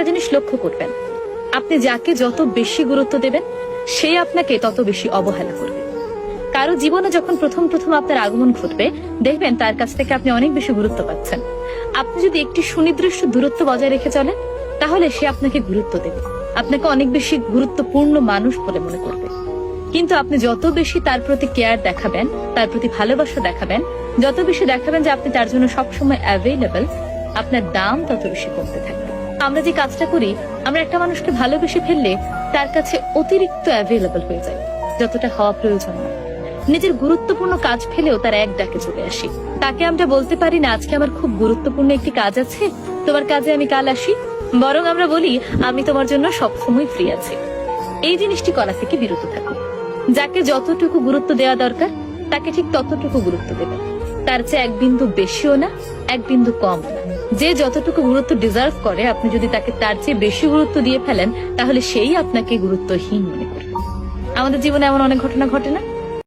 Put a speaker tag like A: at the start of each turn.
A: একটা জিনিস লক্ষ্য করবেন, আপনি যাকে যত বেশি গুরুত্ব দেবেন সে আপনাকে তত বেশি অবহেলা করবে। কারো জীবনে যখন প্রথম প্রথম আপনার আগমন ঘটবে, দেখবেন তার কাছ থেকে আপনি অনেক বেশি গুরুত্ব পাচ্ছেন। আপনি যদি একটি সুনির্দিষ্ট দূরত্ব বজায় রেখে চলেন, তাহলে সে আপনাকে গুরুত্ব দেবে, আপনাকে অনেক বেশি গুরুত্বপূর্ণ মানুষ বলে মনে করবে। কিন্তু আপনি যত বেশি তার প্রতি কেয়ার দেখাবেন, তার প্রতি ভালোবাসা দেখাবেন, যত বেশি দেখাবেন যে আপনি তার জন্য সবসময় অ্যাভেলেবল, আপনার দাম তত বেশি কমতে থাকবে। আমরা যে কাজটা করি, আমরা একটা মানুষকে ভালোবেসে ফেললে তার কাছে অতিরিক্ত অ্যাভেলেবল হয়ে যায়, যতটা হওয়া প্রয়োজন নয়। নিজের গুরুত্বপূর্ণ কাজ ফেলেও তার এক ডাকে চলে আসি। তাকে আমরা বলতে পারি না, আজকে আমার খুব গুরুত্বপূর্ণ একটি কাজ আছে, তোমার কাজে আমি কাল আসি। বরং আমরা বলি, আমি তোমার জন্য সবসময় ফ্রি আছি। এই জিনিসটি করা থেকে বিরত থাকুন। যাকে যতটুকু গুরুত্ব দেওয়া দরকার তাকে ঠিক ততটুকু গুরুত্ব দেবেন, তার চেয়ে এক বিন্দু বেশিও না, এক বিন্দু কম না। যে যতটুকু গুরুত্ব ডিজার্ভ করে, আপনি যদি তাকে তার চেয়ে বেশি গুরুত্ব দিয়ে ফেলেন, তাহলে সেই আপনাকে গুরুত্বহীন মনে করবে। আমাদের জীবনে এমন অনেক ঘটনা ঘটে না?